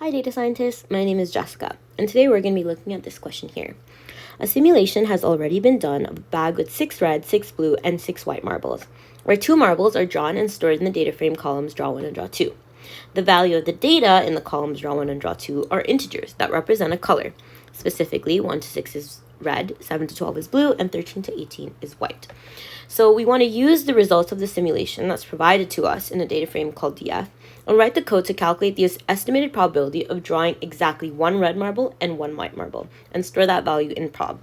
Hi data scientists, my name is Jessica, and today we're going to be looking at this question here. A simulation has already been done of a bag with 6 red, 6 blue, and 6 white marbles, where 2 marbles are drawn and stored in the data frame columns draw 1 and draw 2. The value of the data in the columns draw 1 and draw 2 are integers that represent a color. Specifically, 1 to 6 is red, 7 to 12 is blue, and 13 to 18 is white. So we want to use the results of the simulation that's provided to us in a data frame called DF and write the code to calculate the estimated probability of drawing exactly 1 red marble and 1 white marble and store that value in prob.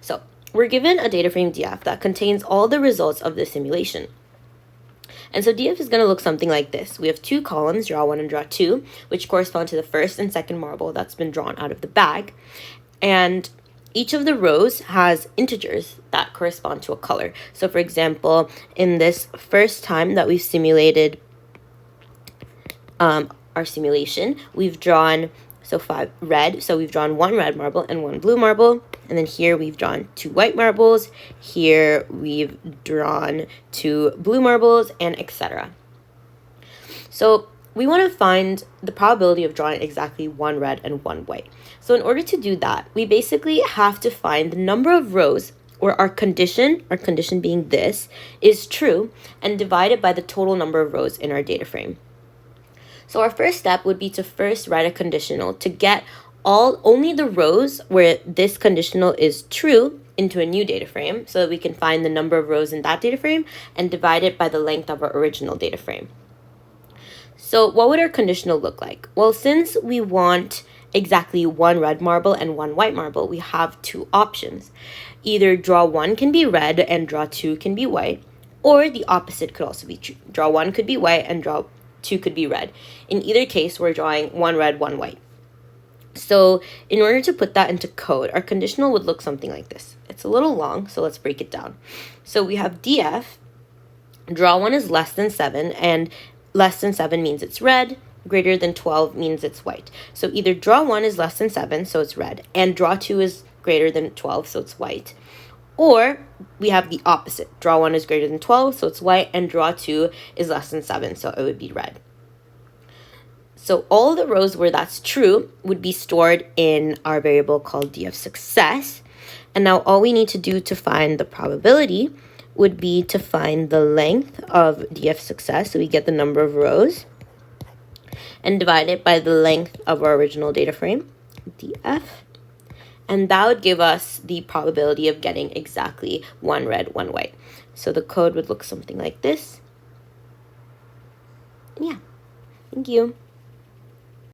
So we're given a data frame DF that contains all the results of the simulation. And so DF is going to look something like this. We have 2 columns, draw 1 and draw 2, which correspond to the first and second marble that's been drawn out of the bag. And each of the rows has integers that correspond to a color. So for example, in this first time that we've simulated our simulation, we've drawn 5 red. So we've drawn 1 red marble and 1 blue marble. And then here we've drawn 2 white marbles. Here we've drawn 2 blue marbles, and etc. So we want to find the probability of drawing exactly 1 red and 1 white. So in order to do that, we basically have to find the number of rows where our condition being this, is true, and divide it by the total number of rows in our data frame. So our first step would be to first write a conditional to get only the rows where this conditional is true into a new data frame so that we can find the number of rows in that data frame and divide it by the length of our original data frame. So what would our conditional look like? Well, since we want exactly 1 red marble and 1 white marble, we have 2 options. Either draw 1 can be red and draw 2 can be white, or the opposite could also be true. Draw 1 could be white and draw 2 could be red. In either case, we're drawing 1 red, 1 white. So in order to put that into code, our conditional would look something like this. It's a little long, so let's break it down. So we have DF, draw 1 is less than 7, and less than 7 means it's red, greater than 12 means it's white. So either draw 1 is less than 7, so it's red, and draw 2 is greater than 12, so it's white. Or we have the opposite. Draw 1 is greater than 12, so it's white, and draw 2 is less than 7, so it would be red. So all the rows where that's true would be stored in our variable called df success. And now all we need to do to find the probability would be to find the length of df success, so we get the number of rows, and divide it by the length of our original data frame, df. And that would give us the probability of getting exactly 1 red, 1 white. So the code would look something like this. Yeah, thank you.